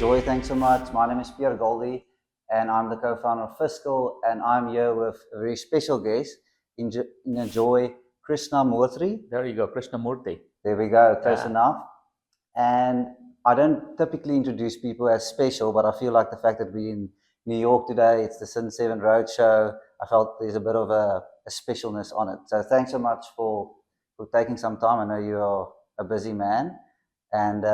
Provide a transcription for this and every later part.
Ajoy, thanks so much. My name is Pierre Goldie, and I'm the co-founder of Fiskal, and I'm here with a very special guest, Ajoy Krishnamoorthy. There you go, Krishnamurthy. There we go, close enough. And I don't typically introduce people as special, but I feel like the fact that we're in New York today, it's the Cin7 Roadshow, I felt there's a bit of a specialness on it. So thanks so much for taking some time. I know you're a busy man. And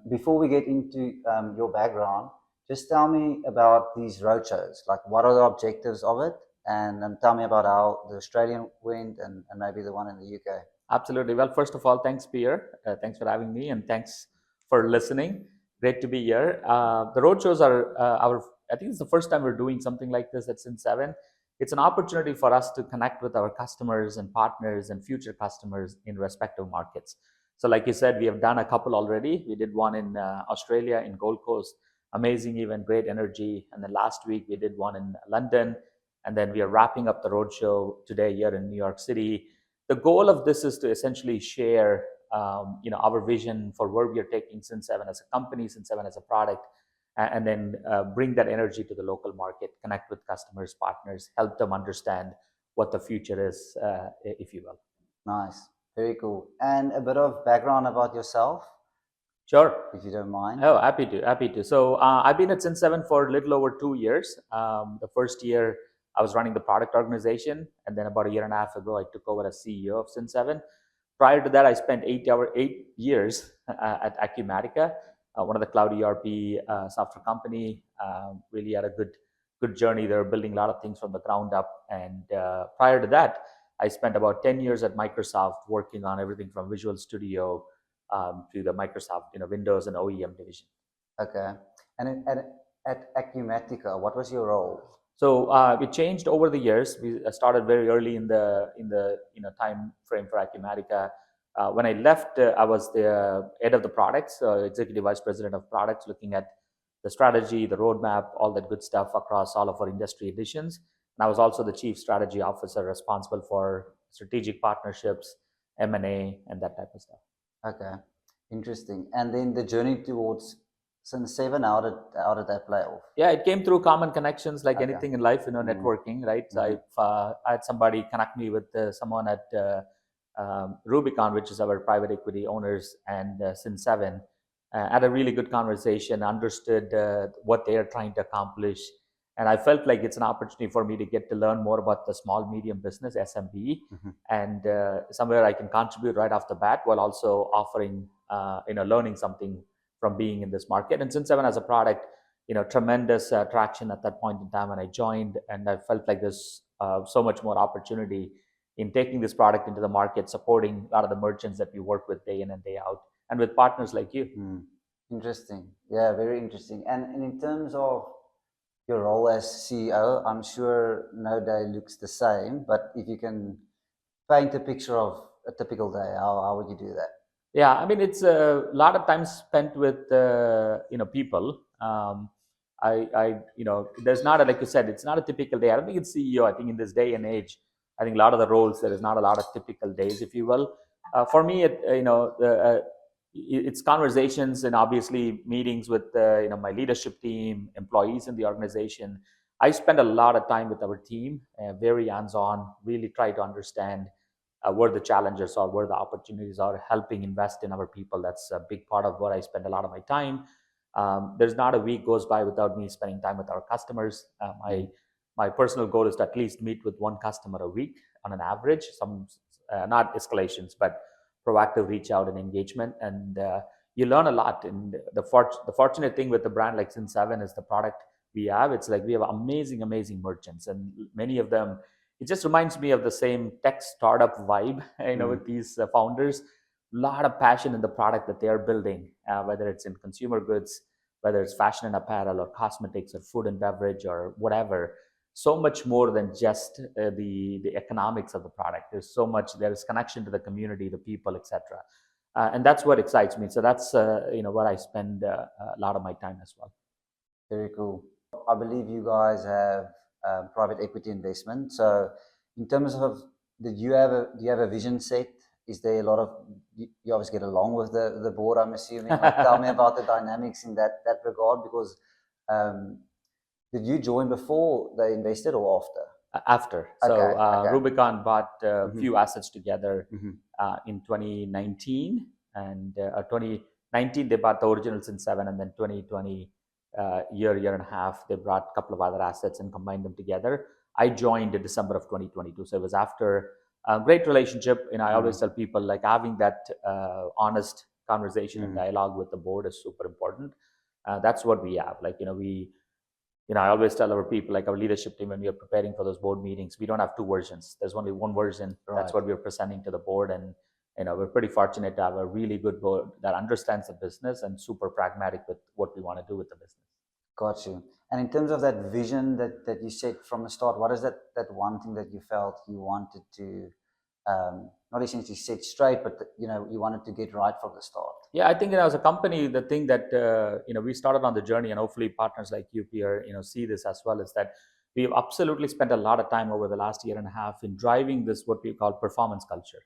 before we get into your background, just tell me about these roadshows. Like, what are the objectives of it? And tell me about how the Australian went and maybe the one in the UK. Absolutely. Well, first of all, thanks, Pierre. Thanks for having me, and thanks for listening. Great to be here. The roadshows are I think it's the first time we're doing something like this at Cin7. It's an opportunity for us to connect with our customers and partners and future customers in respective markets. So like you said, we have done a couple already. We did one in Australia, in Gold Coast. Amazing event, great energy. And then last week we did one in London. And then we are wrapping up the roadshow today here in New York City. The goal of this is to essentially share our vision for where we are taking Cin7 as a company, Cin7 as a product, and then bring that energy to the local market, connect with customers, partners, help them understand what the future is, if you will. Nice. Very cool. And a bit of background about yourself? Sure. If you don't mind. Oh, happy to. So I've been at Cin7 for a little over 2 years. The first year I was running the product organization, and then about a year and a half ago, I took over as CEO of Cin7. Prior to that, I spent 8 years at Acumatica, one of the cloud ERP software company. Really had a good journey there, building a lot of things from the ground up. And prior to that, I spent about 10 years at Microsoft working on everything from Visual Studio to the Microsoft Windows and OEM division. Okay. And at Acumatica, what was your role? So it changed over the years. We started very early in the time frame for Acumatica. When I left, I was the head of the products, executive vice president of products, looking at the strategy, the roadmap, all that good stuff across all of our industry editions. And I was also the chief strategy officer responsible for strategic partnerships, M&A, and that type of stuff. Okay, interesting. And then the journey towards Cin7, how did that play off? Yeah, it came through common connections, like anything in life, networking, right? Mm-hmm. I had somebody connect me with someone at Rubicon, which is our private equity owners, and Cin7. Had a really good conversation, understood what they are trying to accomplish. And I felt like it's an opportunity for me to get to learn more about the small, medium business, SMB, and somewhere I can contribute right off the bat while also offering, learning something from being in this market. And Cin7 as a product, tremendous traction at that point in time when I joined, and I felt like there's so much more opportunity in taking this product into the market, supporting a lot of the merchants that we work with day in and day out, and with partners like you. Interesting. Yeah, very interesting. And in terms of your role as CEO, I'm sure no day looks the same, but if you can paint a picture of a typical day, how would you do that? Yeah, I mean, it's a lot of time spent with people. There's not like you said, it's not a typical day. I don't think it's CEO. I think in this day and age, I think a lot of the roles, there is not a lot of typical days, if you will. For me, it's conversations and obviously meetings with my leadership team, employees in the organization. I spend a lot of time with our team, very hands-on, really try to understand where the challenges are, where the opportunities are, helping invest in our people. That's a big part of what I spend a lot of my time. There's not a week goes by without me spending time with our customers. My personal goal is to at least meet with one customer a week on an average, some not escalations, but proactive reach out and engagement. And you learn a lot. And the fortunate thing with a brand like Cin7 is the product we have. It's like we have amazing merchants, and many of them, it just reminds me of the same tech startup vibe, with these founders. A lot of passion in the product that they are building, whether it's in consumer goods, whether it's fashion and apparel or cosmetics or food and beverage or whatever. So much more than just the economics of the product. There's connection to the community, the people, etc. And that's what excites me. So that's where I spend a lot of my time as well. Very cool. I believe you guys have private equity investment. So in terms of, do you have a vision set is there a lot of, you obviously get along with the board, I'm assuming. Like, tell me about the dynamics in that regard, because did you join before they invested or after? After. So Okay. Rubicon bought a Mhm. few assets together Mhm. in 2019, and 2019 they bought the original Cin7, and then 2020, year and a half, they brought a couple of other assets and combined them together. I joined in December of 2022, so it was after a great relationship. I always tell people, like, having that honest conversation and dialogue with the board is super important. That's what we have. Like, I always tell our people, like our leadership team, when we are preparing for those board meetings, we don't have two versions. There's only one version. Right. That's what we're presenting to the board. And, we're pretty fortunate to have a really good board that understands the business and super pragmatic with what we want to do with the business. Got you. And in terms of that vision that you set from the start, what is that one thing that you felt you wanted to, not essentially set straight, but you wanted to get right from the start? Yeah, I think as a company, the thing that we started on the journey, and hopefully partners like you, Pierre, see this as well, is that we have absolutely spent a lot of time over the last year and a half in driving this, what we call performance culture.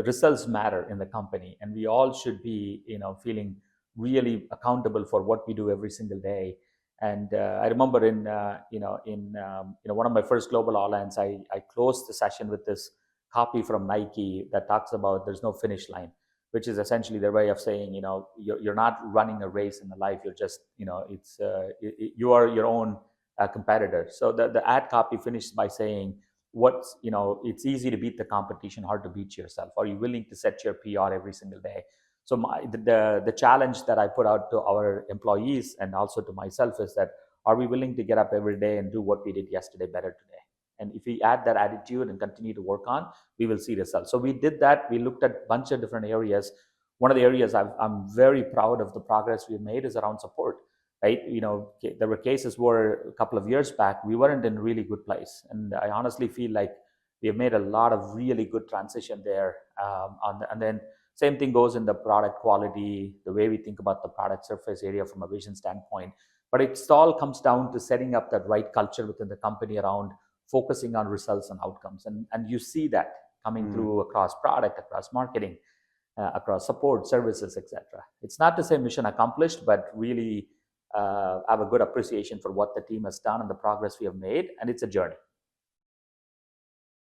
Results matter in the company, and we all should be feeling really accountable for what we do every single day. And I remember in one of my first global all-hands, I closed the session with this copy from Nike that talks about there's no finish line, which is essentially their way of saying, you're not running a race in the life. You're just, you are your own competitor. So the ad copy finishes by saying, it's easy to beat the competition, hard to beat yourself. Are you willing to set your PR every single day? So the challenge that I put out to our employees and also to myself is that, are we willing to get up every day and do what we did yesterday better today? And if we add that attitude and continue to work on, we will see results. So we did that. We looked at a bunch of different areas. One of the areas I'm very proud of the progress we've made is around support. Right? There were cases where a couple of years back we weren't in a really good place, and I honestly feel like we have made a lot of really good transition there. And then same thing goes in the product quality, the way we think about the product surface area from a vision standpoint. But it all comes down to setting up that right culture within the company around focusing on results and outcomes. And you see that coming through across product, across marketing, across support, services, etc. It's not to say mission accomplished, but really have a good appreciation for what the team has done and the progress we have made. And it's a journey.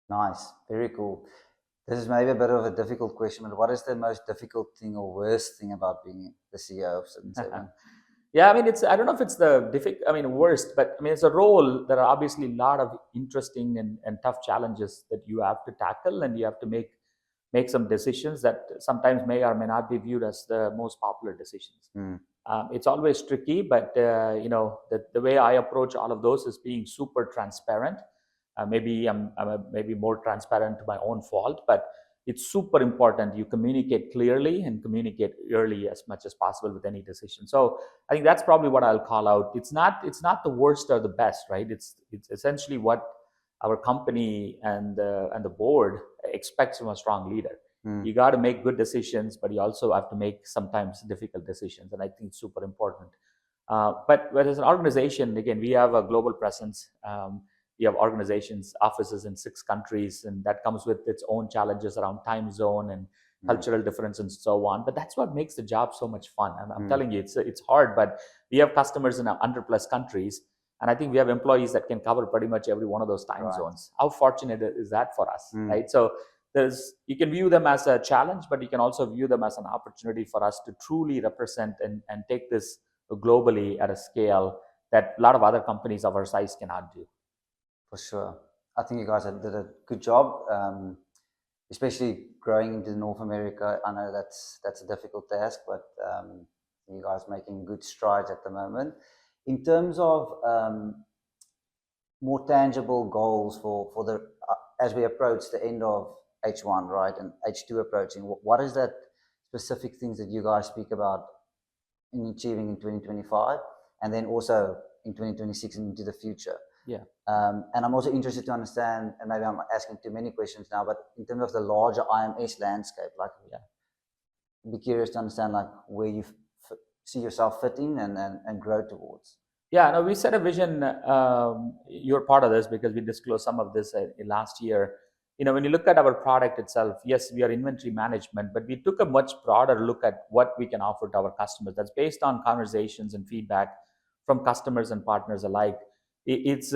Nice. Very cool. This is maybe a bit of a difficult question, but what is the most difficult thing or worst thing about being the CEO of Cin7? Yeah, I mean, I don't know if it's the worst, but I mean, it's a role. There are obviously a lot of interesting and tough challenges that you have to tackle, and you have to make some decisions that sometimes may or may not be viewed as the most popular decisions. It's always tricky, but the way I approach all of those is being super transparent. Maybe I'm maybe more transparent to my own fault, but it's super important you communicate clearly and communicate early as much as possible with any decision. So I think that's probably what I'll call out. It's not the worst or the best, right? It's essentially what our company and the board expects from a strong leader. You got to make good decisions, but you also have to make sometimes difficult decisions, and I think it's super important. But as an organization, again, we have a global presence. We have organizations, offices in 6 countries, and that comes with its own challenges around time zone and cultural difference and so on. But that's what makes the job so much fun. I'm telling you, it's hard, but we have customers in 100+ countries, and I think we have employees that can cover pretty much every one of those time zones. How fortunate is that for us, right? So you can view them as a challenge, but you can also view them as an opportunity for us to truly represent and take this globally at a scale that a lot of other companies of our size cannot do. For sure. I think you guys did a good job, especially growing into North America. I know that's a difficult task, but you guys making good strides at the moment. In terms of more tangible goals for the as we approach the end of H1, right, and H2 approaching, what is that specific things that you guys speak about in achieving in 2025, and then also in 2026 and into the future? Yeah. And I'm also interested to understand, and maybe I'm asking too many questions now, but in terms of the larger IMS landscape, like, I'd be curious to understand like where you see yourself fitting and grow towards. Yeah, no, we set a vision. You're part of this because we disclosed some of this last year. when you look at our product itself, yes, we are inventory management, but we took a much broader look at what we can offer to our customers. That's based on conversations and feedback from customers and partners alike. It's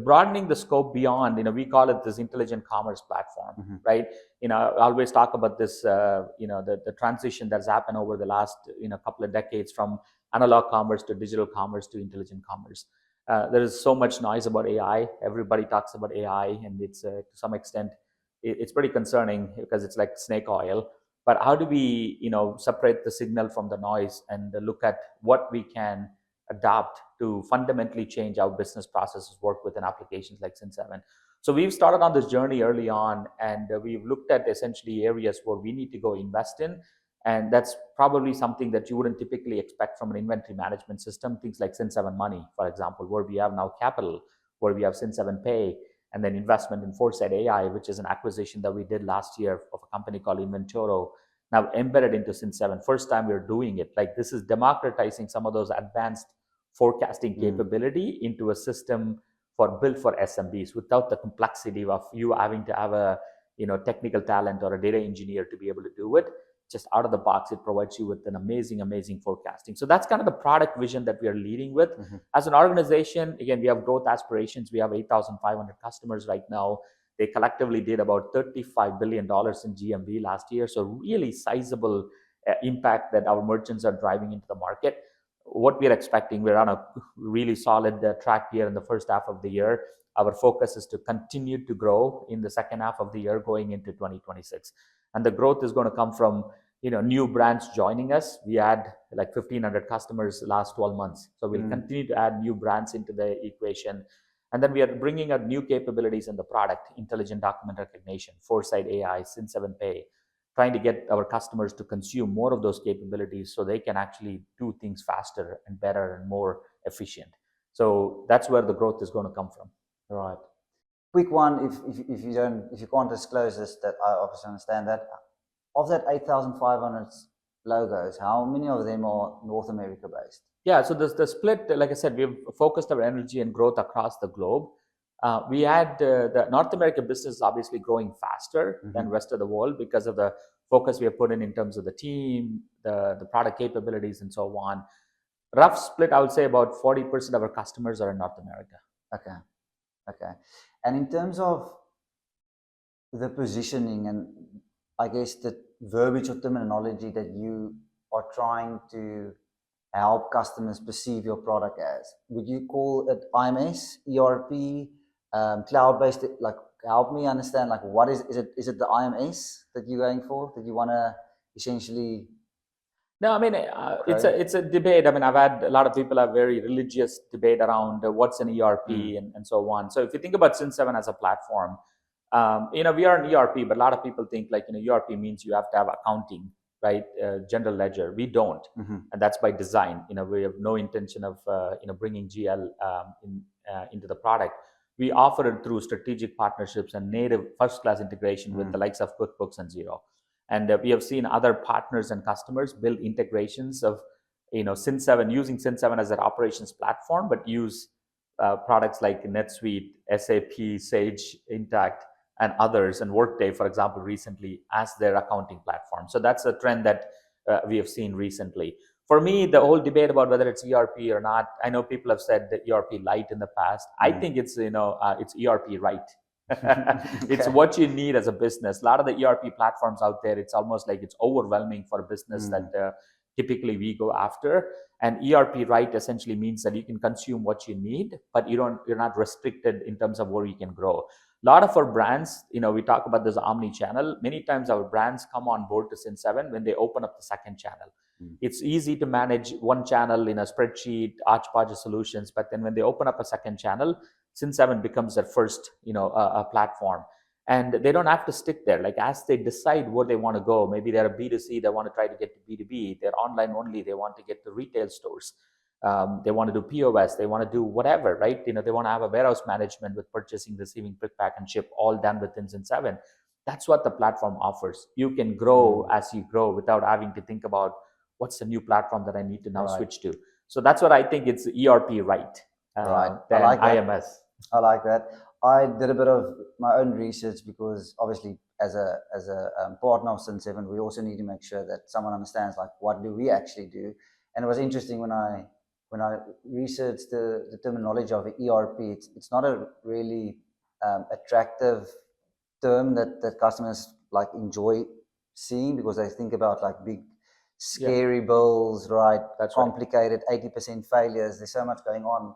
broadening the scope beyond. We call it this intelligent commerce platform, right? I always talk about this. The transition that's happened over the last couple of decades from analog commerce to digital commerce to intelligent commerce. There is so much noise about AI. Everybody talks about AI, and it's to some extent it's pretty concerning because it's like snake oil. But how do we separate the signal from the noise and look at what we can adopt to fundamentally change how business processes work within applications like Cin7? So we've started on this journey early on, and we've looked at essentially areas where we need to go invest in. And that's probably something that you wouldn't typically expect from an inventory management system. Things like Cin7 Money, for example, where we have now capital, where we have Cin7 Pay, and then investment in Foresight AI, which is an acquisition that we did last year of a company called Inventoro, now embedded into Cin7. First time we're doing it. Like, this is democratizing some of those advanced forecasting capability into a system built for SMBs without the complexity of you having to have a technical talent or a data engineer to be able to do it. Just out of the box, it provides you with an amazing forecasting. So that's kind of the product vision that we are leading with. As an organization, again, we have growth aspirations. We have 8,500 customers right now. They collectively did about $35 billion in GMV last year. So really sizable impact that our merchants are driving into the market. What we're expecting, we're on a really solid track here in the first half of the year. Our focus is to continue to grow in the second half of the year going into 2026. And the growth is going to come from new brands joining us. We had like 1,500 customers last 12 months. So we'll continue to add new brands into the equation. And then we are bringing out new capabilities in the product: intelligent document recognition, Foresight AI, Cin7 Pay, trying to get our customers to consume more of those capabilities so they can actually do things faster and better and more efficient. So that's where the growth is going to come from. Right. Quick one, if you can't disclose this, that I obviously understand that. Of that 8,500 logos, how many of them are North America based? Yeah, so the split, like I said, we've focused our energy and growth across the globe. We had the North American business is obviously growing faster than the rest of the world because of the focus we have put in terms of the team, the product capabilities, and so on. Rough split, I would say about 40% of our customers are in North America. Okay. And in terms of the positioning and I guess the verbiage or terminology that you are trying to help customers perceive your product as, would you call it IMS, ERP, cloud-based? Like, help me understand, like, what is it the IMS that you're going for, that you want to essentially? No, I mean, it's a debate. I mean, I've had a lot of people have very religious debate around what's an ERP and so on. So if you think about Cin7 as a platform, we are an ERP, but a lot of people think like, ERP means you have to have accounting, right? General ledger. We don't, and that's by design. We have no intention of bringing GL into the product. We offer it through strategic partnerships and native first-class integration with the likes of QuickBooks and Xero. And we have seen other partners and customers build integrations of Cin7, using Cin7 as their operations platform, but use products like NetSuite, SAP, Sage, Intacct, and others, and Workday, for example, recently as their accounting platform. So that's a trend that we have seen recently. For me, the whole debate about whether it's ERP or not, I know people have said that ERP light in the past. I think it's it's ERP right. It's what you need as a business. A lot of the ERP platforms out there, it's almost like it's overwhelming for a business that typically we go after. And ERP right essentially means that you can consume what you need, but you're not restricted in terms of where you can grow. A lot of our brands, we talk about this omni-channel. Many times our brands come on board to Cin7 when they open up the second channel. It's easy to manage one channel in a spreadsheet, hodgepodge solutions, but then when they open up a second channel, Cin7 becomes their first, a platform. And they don't have to stick there. Like, as they decide where they want to go, maybe they're a B2C, they want to try to get to B2B, they're online only, they want to get to retail stores. They want to do POS, they want to do whatever, right? They want to have a warehouse management with purchasing, receiving, pick, pack, and ship all done within Cin7. That's what the platform offers. You can grow as you grow without having to think about what's the new platform that I need to now switch to. So that's what I think it's ERP right. Right. Than I like that. IMS. I like that. I did a bit of my own research because obviously as a partner of Cin7, we also need to make sure that someone understands like what do we actually do. And it was interesting when I researched the terminology of ERP. It's not a really attractive term that customers like enjoy seeing, because they think about like big scary bills, right? That's complicated, 80% failures. There's so much going on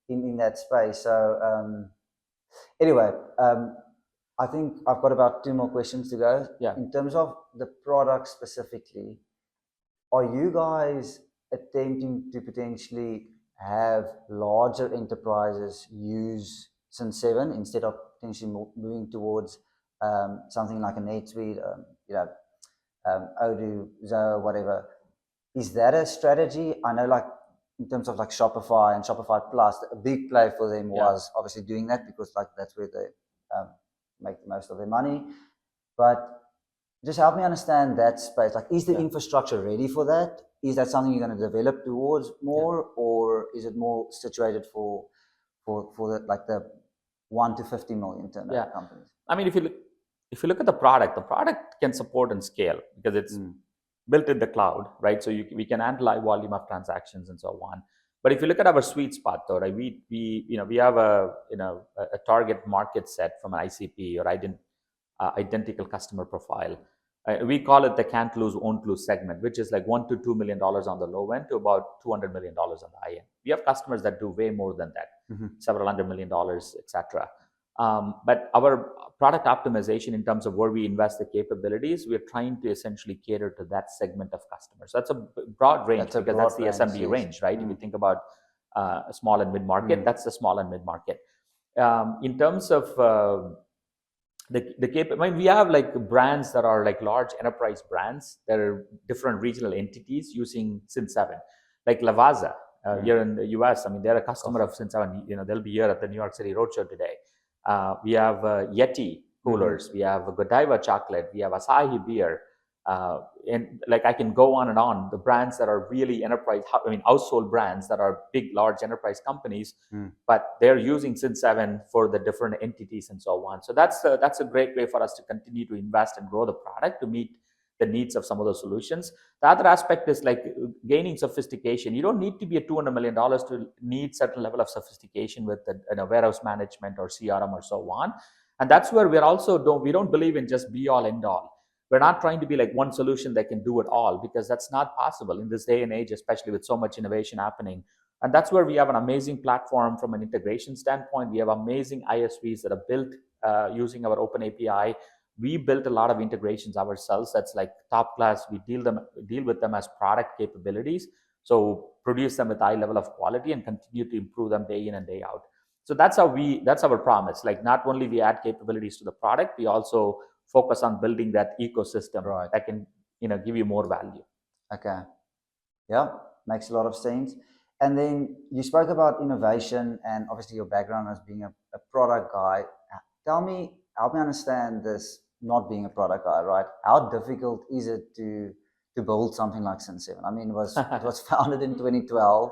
in that space. So anyway, I think I've got about 2 more questions to go. In terms of the product specifically, are you guys attempting to potentially have larger enterprises use Cin7 instead of potentially moving towards something like a NetSuite, Odoo, Zoho, whatever? Is that a strategy? I know, like in terms of like Shopify and Shopify Plus, a big play for them was obviously doing that, because like that's where they make the most of their money. But just help me understand that space. Like, is the infrastructure ready for that? Is that something you're going to develop towards more, or is it more situated for the 1 to 50 million turnover companies? I mean, if you look at the product can support and scale because it's built in the cloud, right? So we can handle high volume of transactions and so on. But if you look at our sweet spot, though, right, we have a target market set from an ICP or identical customer profile. We call it the can't lose, won't lose segment, which is like $1 to $2 million on the low end to about $200 million on the high end. We have customers that do way more than that, several $100 million, etc. But our product optimization in terms of where we invest the capabilities, we're trying to essentially cater to that segment of customers. So that's a broad range because that's the SMB range, right? If you think about small and mid-market, that's the small and mid-market. In terms of I mean, we have like brands that are like large enterprise brands that are different regional entities using Cin7, like Lavazza here in the US. I mean, they're a customer of Cin7. They'll be here at the New York City Roadshow today. We have Yeti coolers. We have Godiva chocolate. We have Asahi beer. And like I can go on and on. The brands that are really enterprise, household brands that are big, large enterprise companies, but they're using Cin7 for the different entities and so on. So that's a great way for us to continue to invest and grow the product to meet the needs of some of those solutions. The other aspect is like gaining sophistication. You don't need to be a $200 million to need certain level of sophistication with warehouse management or CRM or so on. And that's where we don't believe in just be all end all. We're not trying to be like one solution that can do it all, because that's not possible in this day and age, especially with so much innovation happening. And that's where we have an amazing platform from an integration standpoint. We have amazing ISVs that are built using our open API. We built a lot of integrations ourselves. That's like top class. We deal with them as product capabilities. So produce them with high level of quality and continue to improve them day in and day out. So that's our promise. Like not only we add capabilities to the product, we also focus on building that ecosystem that can give you more value. Okay. Yeah, makes a lot of sense. And then you spoke about innovation and obviously your background as being a product guy. Help me understand this, not being a product guy, right? How difficult is it to build something like Cin7? I mean, it was founded in 2012,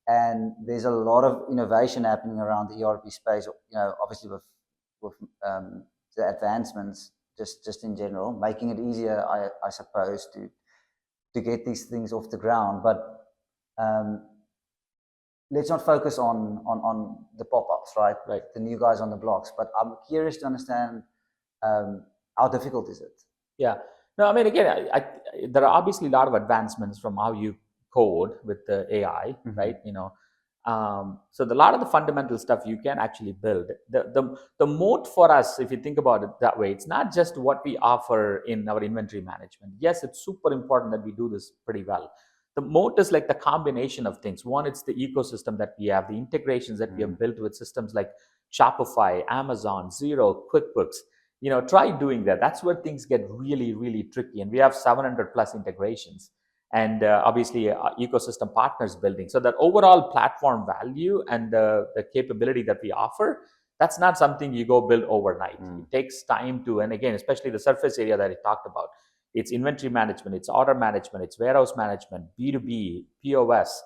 and there's a lot of innovation happening around the ERP space. Obviously with the advancements, just in general, making it easier, I suppose, to get these things off the ground. But let's not focus on the pop-ups, right? The new guys on the blocks. But I'm curious to understand how difficult is it? Yeah. No, I mean, again, there are obviously a lot of advancements from how you code with the AI, right? So a lot of the fundamental stuff you can actually build. The moat for us, if you think about it that way, it's not just what we offer in our inventory management. Yes, it's super important that we do this pretty well. The moat is like the combination of things. One, it's the ecosystem that we have, the integrations that we have built with systems like Shopify, Amazon, Xero, QuickBooks. Try doing that. That's where things get really, really tricky. And we have 700 plus integrations. And obviously ecosystem partners building. So that overall platform value and the capability that we offer, that's not something you go build overnight. It takes time to, and again, especially the surface area that I talked about. It's inventory management, it's order management, it's warehouse management, B2B, POS,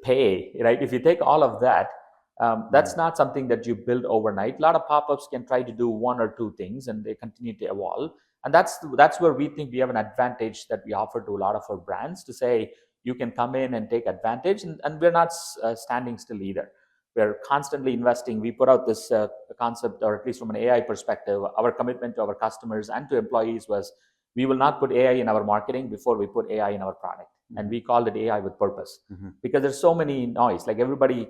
pay, right? If you take all of that, That's not something that you build overnight. A lot of pop-ups can try to do one or two things, and they continue to evolve. And that's where we think we have an advantage that we offer to a lot of our brands, to say you can come in and take advantage, and we're not standing still either. We're constantly investing. We put out this concept, or at least from an AI perspective, our commitment to our customers and to employees was, we will not put AI in our marketing before we put AI in our product. And we called it AI with purpose, because there's so many noise. Like everybody,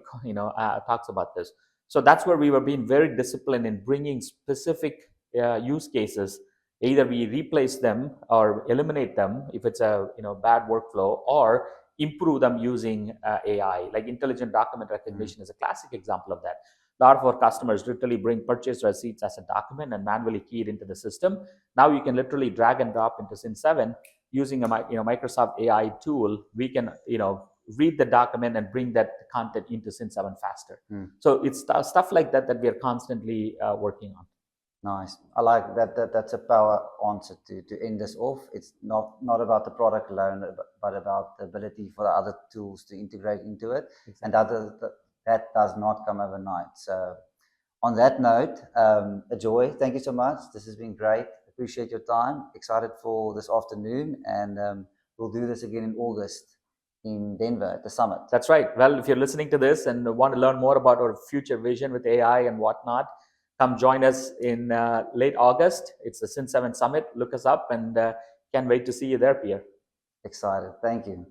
talks about this. So that's where we were being very disciplined in bringing specific use cases. Either we replace them or eliminate them if it's a bad workflow, or improve them using AI. Like intelligent document recognition is a classic example of that. A lot of our customers literally bring purchase receipts as a document and manually key it into the system. Now you can literally drag and drop into Cin7 using a Microsoft AI tool. We can read the document and bring that content into Cin7 faster. So it's stuff like that that we are constantly working on. Nice. I like that. That's a power answer to end this off. It's not about the product alone, but about the ability for the other tools to integrate into it. Exactly. And that does not come overnight. So on that note, Ajoy, thank you so much. This has been great. Appreciate your time. Excited for this afternoon, and we'll do this again in August in Denver at the summit. That's right. Well, if you're listening to this and want to learn more about our future vision with AI and whatnot, come join us in late August. It's the Cin7 Summit. Look us up, and can't wait to see you there, Pierre. Excited. Thank you.